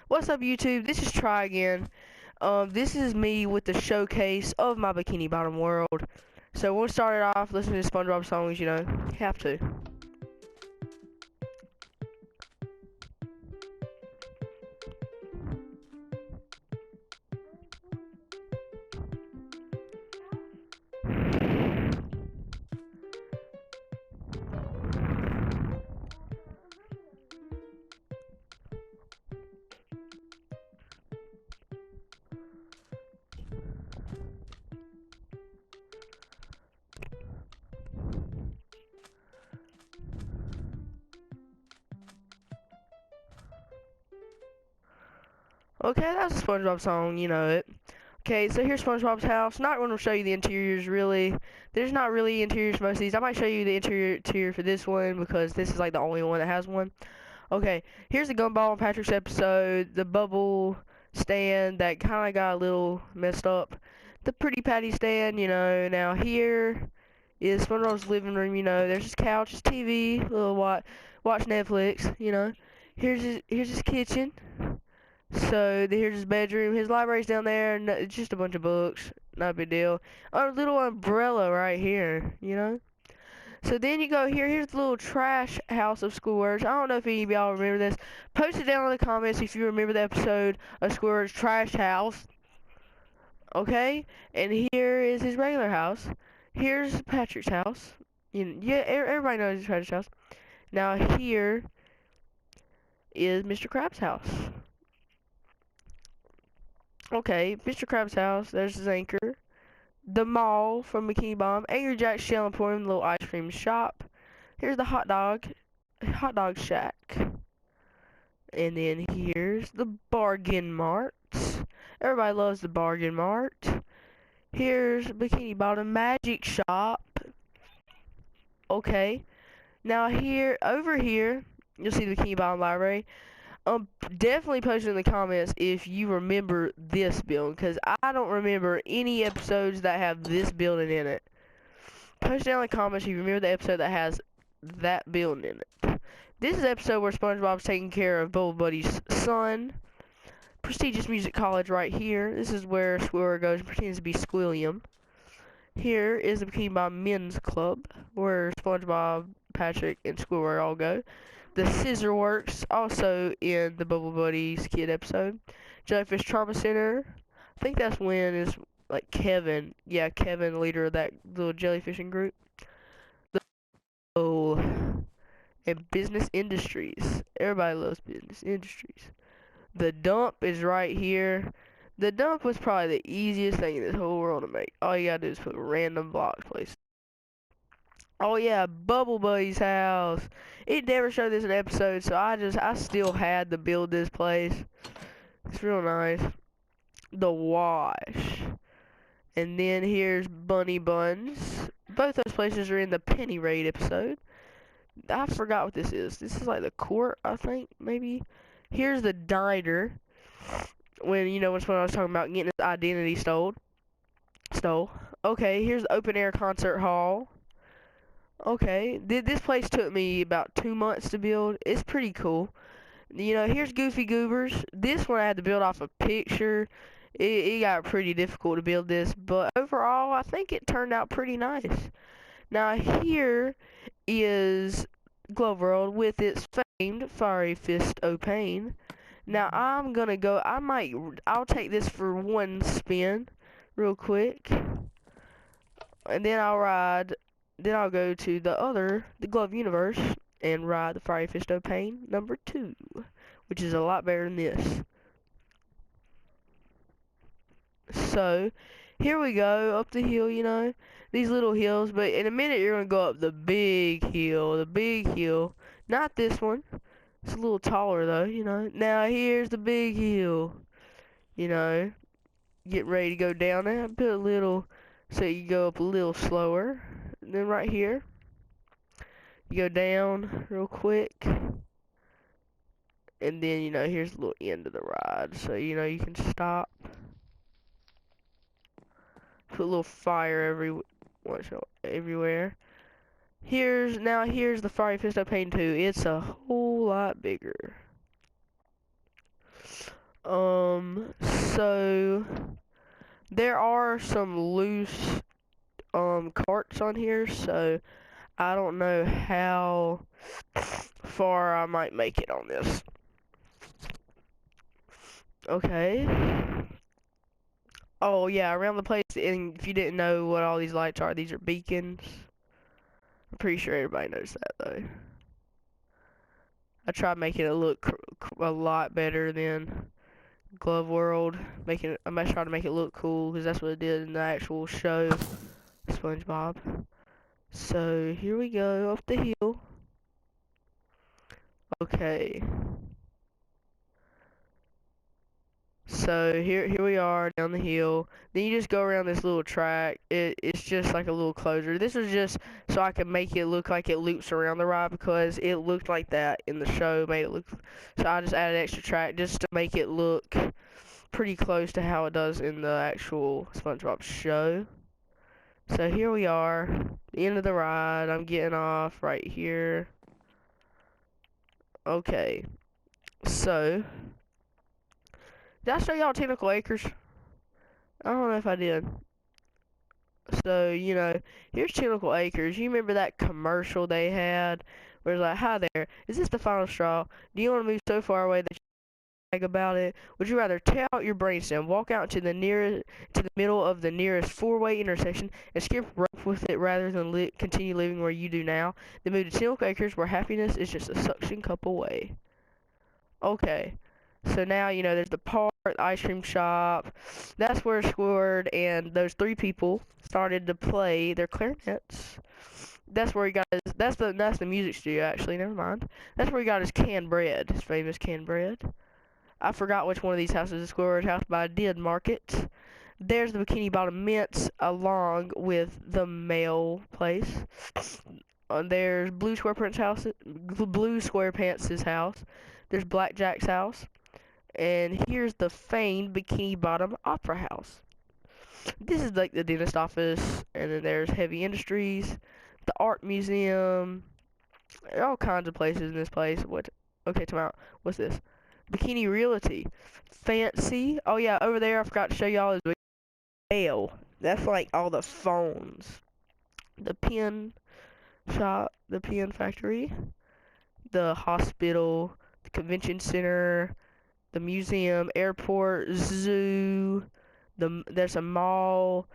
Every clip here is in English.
What's up, YouTube? This is Triagan. This is me with the showcase of my Bikini Bottom world. So we'll start it off listening to Spongebob songs, you know, have to. Okay, that's a SpongeBob song, you know it. Okay, so here's SpongeBob's house. Not going to show you the interiors, really. There's not really interiors for most of these. I might show you the interior for this one because this is like the only one that has one. Okay, here's the Gumball and Patrick's episode. The bubble stand that kind of got a little messed up. The Pretty Patty stand, you know. Now here is SpongeBob's living room, you know. There's his couch, his TV, little watch Netflix, you know. Here's his kitchen. So here's his bedroom. His library's down there. No, it's just a bunch of books. Not a big deal. A little umbrella right here, you know. So then you go here. Here's the little trash house of Squidward's. I don't know if any of y'all remember this. Post it down in the comments if you remember the episode of Squidward's trash house. Okay. And here is his regular house. Here's Patrick's house. Yeah, everybody knows his trash house. Now here is Mr. Krabs' house. Okay, Mr. Krabs' house, there's his anchor. The mall from Bikini Bottom. Angry Jack's Shell Emporium, little ice cream shop. Here's the hot dog shack. And then here's the Bargain Mart. Everybody loves the Bargain Mart. Here's Bikini Bottom Magic Shop. Okay. Now over here, you'll see the Bikini Bottom Library. Definitely post in the comments if you remember this building, because I don't remember any episodes that have this building in it. Post down in the comments if you remember the episode that has that building in it. This is the episode where SpongeBob's taking care of Bubble Buddy's son. Prestigious Music College right here. This is where Squidward goes and pretends to be Squilliam. Here is the Bikini Bottom Men's Club, where SpongeBob, Patrick, and Squidward all go. The Scissor Works, also in the Bubble Buddies Kid episode. Jellyfish Trauma Center. I think that's when is like Kevin. Yeah, Kevin, the leader of that little jellyfishing group. And Business Industries. Everybody loves Business Industries. The dump is right here. The dump was probably the easiest thing in this whole world to make. All you gotta do is put random blocks places. Oh yeah, Bubble Buddy's house. It never showed this in episode, so I still had to build this place. It's real nice. The wash. And then here's Bunny Buns. Both those places are in the Penny Raid episode. I forgot what this is. This is like the court, I think, maybe. Here's the diner. When I was talking about getting his identity stole. Okay, here's the open air concert hall. Okay, this place took me about 2 months to build. It's pretty cool. You know, here's Goofy Goobers. This one I had to build off a picture. It got pretty difficult to build this, but overall I think it turned out pretty nice. Now here is Glove World with its famed Fiery Fist O'Pain. Now I'll take this for one spin real quick. And then I'll go to the Glove Universe, and ride the Fiery Fist O'Pain number 2, which is a lot better than this. So, here we go, up the hill, you know, these little hills, but in a minute you're going to go up the big hill, not this one. It's a little taller though, you know. Now here's the big hill, you know, get ready to go down there, put a little, so you go up a little slower. And then right here, you go down real quick, and then here's the little end of the ride, so you can stop. Put a little fire everywhere. Here's the Fiery Fist O'Pain 2. It's a whole lot bigger. So there are some loose carts on here, so I don't know how far I might make it on this. Okay. Oh yeah, around the place, and if you didn't know what all these lights are, these are beacons. I'm pretty sure everybody knows that though. I tried making it look a lot better than Glove World. I'm gonna try to make it look cool because that's what it did in the actual show, SpongeBob. So here we go up the hill. Okay. So here we are down the hill. Then you just go around this little track. It's just like a little closure. This was just so I could make it look like it loops around the ride because it looked like that in the show. Made it look. So I just added extra track just to make it look pretty close to how it does in the actual SpongeBob show. So here we are, the end of the ride. I'm getting off right here. Okay. So did I show y'all Tentacle Acres? I don't know if I did. So, you know, here's Tentacle Acres. You remember that commercial they had where it's like, hi there, is this the final straw? Do you want to move so far away that you brag about it? Would you rather tear out your brainstem, walk out to the middle of the nearest four-way intersection, and skip rope with it rather than continue living where you do now? Then move to Tentacle Acres where happiness is just a suction cup away. Okay. So now, you know, there's the park, the ice cream shop. That's where Squidward and those three people started to play their clarinets. That's where he got his, that's the music studio actually, never mind. That's where he got his canned bread, his famous canned bread. I forgot which one of these houses is Squidward's house, but I did mark it. There's the Bikini Bottom Mints along with the mail place. There's Blue SquarePants' house. There's Blackjack's house. And here's the famed Bikini Bottom Opera House. This is like the dentist office, and then there's Heavy Industries, the Art Museum, all kinds of places in this place. Okay, come out. What's this? Bikini Realty. Fancy. Oh yeah, over there I forgot to show y'all is mail. That's like all the phones. The pen shop, the pen factory, the hospital, the convention center, the museum, airport, zoo, there's a mall,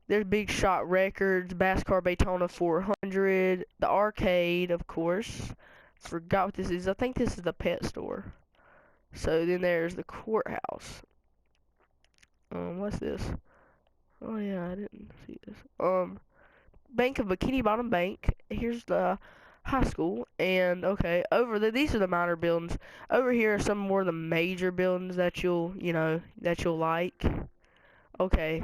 there's Big Shot Records, Basscar Daytona 400, the arcade, of course. Forgot what this is. I think this is the pet store. So then there's the courthouse. What's this? Oh yeah, I didn't see this. Bank of Bikini Bottom Bank. Here's the high school, and okay, these are the minor buildings. Over here are some more of the major buildings that you'll like. Okay.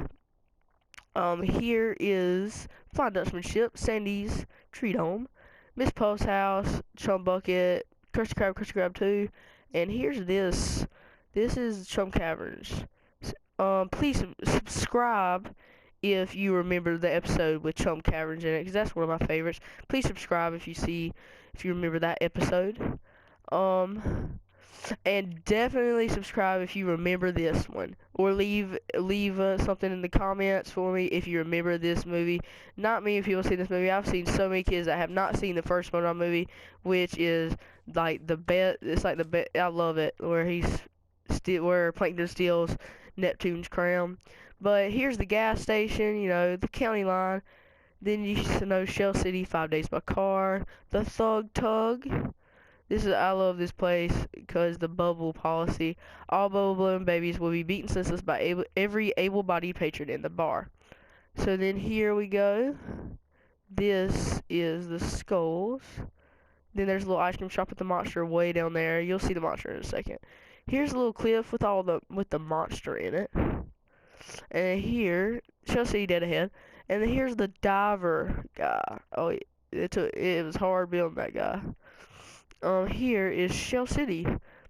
Here is Fine Dutchmanship, Sandy's Tree Dome, Miss Puff's house, Chum Bucket, Krusty Krab 2, and here's this. This is Chum Caverns. Please subscribe if you remember the episode with Chum Caverns in it, because that's one of my favorites. Please subscribe if you remember that episode. And definitely subscribe if you remember this one, or leave something in the comments for me if you remember this movie. Not many people see this movie. I've seen so many kids that have not seen the first SpongeBob movie, which is like the best. It's like the best. I love it, where Plankton steals Neptune's crown. But here's the gas station, you know, the county line. Then you should know Shell City, 5 days by car. The Thug Tug. I love this place because the bubble policy. All bubble blowing babies will be beaten senseless by every able-bodied patron in the bar. So then here we go. This is the skulls. Then there's a little ice cream shop with the monster way down there. You'll see the monster in a second. Here's a little cliff with the monster in it. And here, Shell City dead ahead. And then here's the diver guy. Oh, it was hard building that guy. Here is Shell City,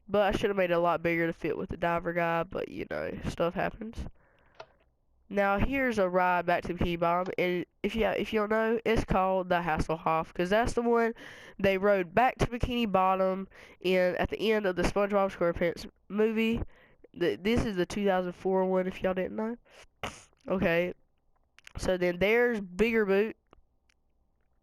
but I should have made it a lot bigger to fit with the diver guy, but you know, stuff happens. Now here's a ride back to Bikini Bottom, and if you don't know, it's called the Hasselhoff, because that's the one they rode back to Bikini Bottom at the end of the SpongeBob SquarePants movie. This is the 2004 one, if y'all didn't know. Okay, so then there's Bigger Boot,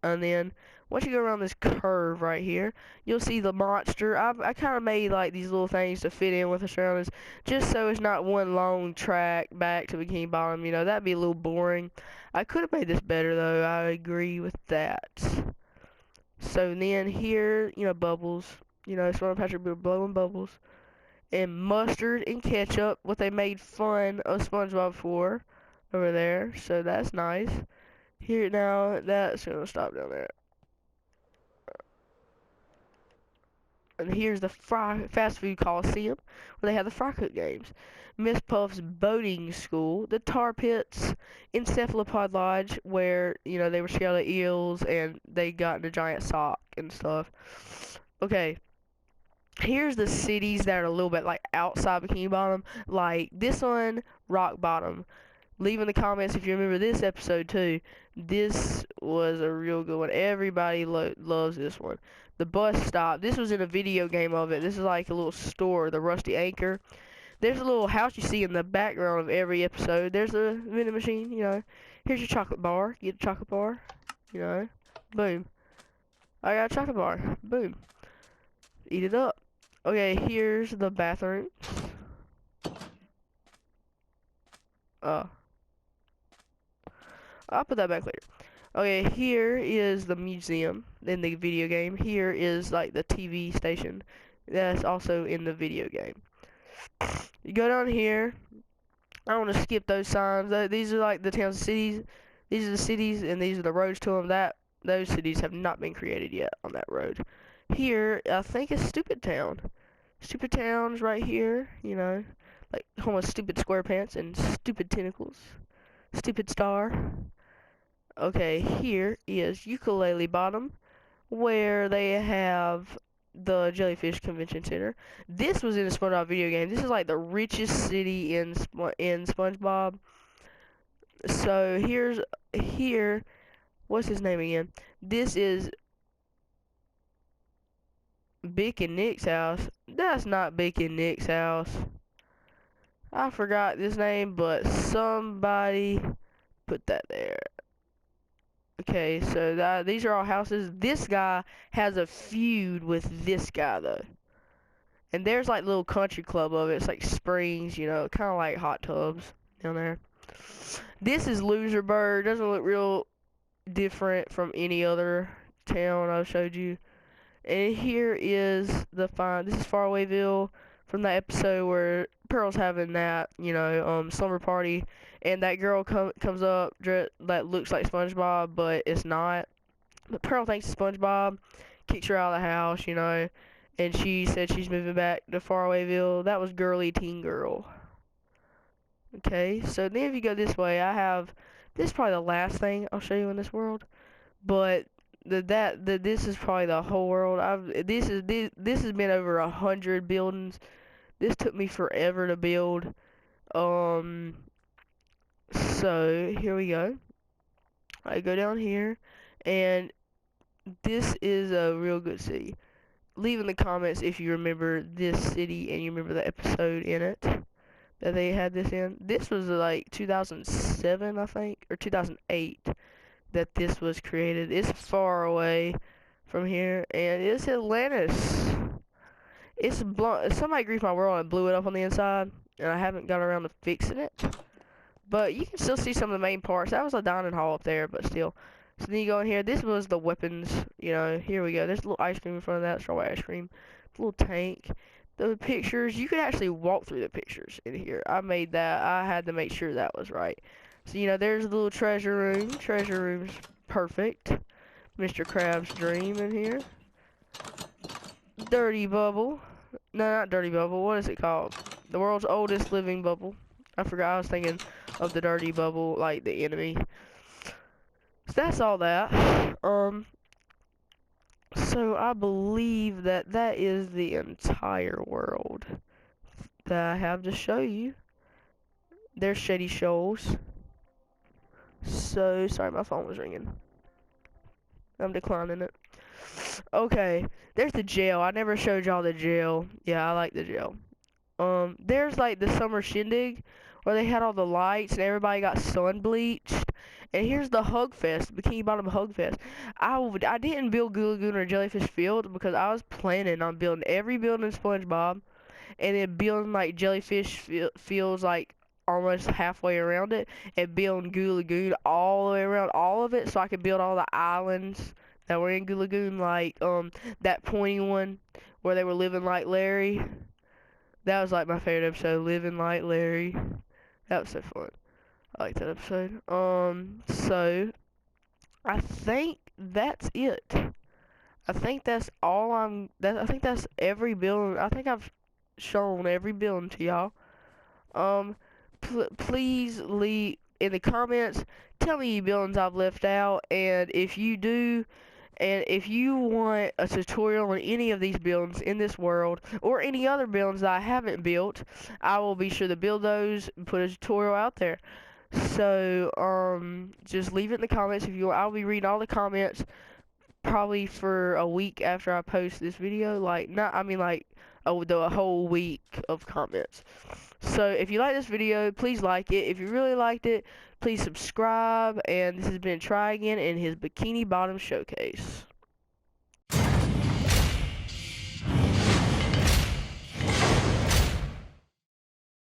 and then once you go around this curve right here, you'll see the monster. I kind of made like these little things to fit in with the surroundings, just so it's not one long track back to Bikini Bottom. You know, that'd be a little boring. I could have made this better though. I agree with that. So then here, you know, bubbles. You know, SpongeBob Patrick blowing bubbles. And mustard and ketchup, what they made fun of SpongeBob for over there. So that's nice. Here now, that's gonna stop down there. And here's the fast food coliseum where they have the fry cook games. Miss Puff's boating school, the tar pits, encephalopod lodge where, you know, they were scared of eels and they got in a giant sock and stuff. Okay. Here's the cities that are a little bit like outside Bikini Bottom, like this one, Rock Bottom. Leave in the comments if you remember this episode too. This was a real good one. Everybody loves this one. The bus stop. This was in a video game of it. This is like a little store, the Rusty Anchor. There's a little house you see in the background of every episode. There's a vending machine, you know. Here's your chocolate bar. Get a chocolate bar, you know. Boom. I got a chocolate bar. Boom. Eat it up. Okay, here's the bathroom. I'll put that back later. Okay, here is the museum in the video game. Here is like the TV station. That's also in the video game. You go down here. I want to skip those signs. These are like the towns and cities. These are the cities and these are the roads to them. Those cities have not been created yet on that road. Here, I think it's Stupid Town. Stupid Town's right here, you know. Like home of Stupid SquarePants and Stupid Tentacles. Stupid Star. Okay, here is Ukulele Bottom, where they have the Jellyfish Convention Center. This was in a SpongeBob video game. This is like the richest city in SpongeBob. So here, what's his name again? This is Bick and Nick's house. That's not Bick and Nick's house. I forgot this name, but somebody put that there. Okay, so these are all houses. This guy has a feud with this guy, though. And there's like a little country club of it. It's like springs, you know, kind of like hot tubs down there. This is Loserburg. Doesn't look real different from any other town I've showed you. And here is this is Farawayville from that episode where Pearl's having that, you know, slumber party. And that girl comes up that looks like SpongeBob, but it's not. But Pearl thinks it's SpongeBob, kicks her out of the house, you know, and she said she's moving back to Farawayville. That was Girly Teen Girl. Okay, so then if you go this way, this is probably the last thing I'll show you in this world, but this is probably the whole world. This has been over 100 buildings. This took me forever to build. So here we go. I go down here, and this is a real good city. Leave in the comments if you remember this city and you remember the episode in it that they had this in. This was like 2007, I think, or 2008 that this was created. It's far away from here, and it's Atlantis. It's somebody griefed my world and blew it up on the inside, and I haven't got around to fixing it. But you can still see some of the main parts. That was a dining hall up there, but still. So then you go in here. This was the weapons. You know, here we go. There's a little ice cream in front of that. Strawberry ice cream. Little tank. The pictures. You could actually walk through the pictures in here. I made that. I had to make sure that was right. So, you know, there's a little treasure room. Treasure room's perfect. Mr. Krabs' dream in here. Dirty Bubble. No, not Dirty Bubble. What is it called? The world's oldest living bubble. I forgot. I was thinking of the Dirty Bubble, like the enemy. So that's all that. So I believe that is the entire world that I have to show you. There's Shady Shoals. So, sorry, my phone was ringing. I'm declining it. Okay, there's the jail. I never showed y'all the jail. Yeah, I like the jail. there's like the summer shindig where they had all the lights and everybody got sun bleached. And here's the Hug Fest, Bikini Bottom Hug Fest. I didn't build Goo Lagoon or Jellyfish Field because I was planning on building every building in Spongebob and then building like Jellyfish Fields like almost halfway around it, and building Goo Lagoon all the way around all of it so I could build all the islands that were in Goo Lagoon, like that pointy one where they were living like Larry. That was like my favorite episode, Living Like Larry. That was so fun. I like that episode. So I think that's it. I think that's all I think that's every building. I think I've shown every building to y'all. Please leave in the comments, tell me any buildings I've left out, and if you do, and if you want a tutorial on any of these buildings in this world, or any other buildings that I haven't built, I will be sure to build those and put a tutorial out there. So, just leave it in the comments if you want. I'll be reading all the comments probably for a week after I post this video. The whole week of comments. So if you like this video, please like it. If you really liked it, please subscribe. And this has been Triagan and his Bikini Bottom Showcase.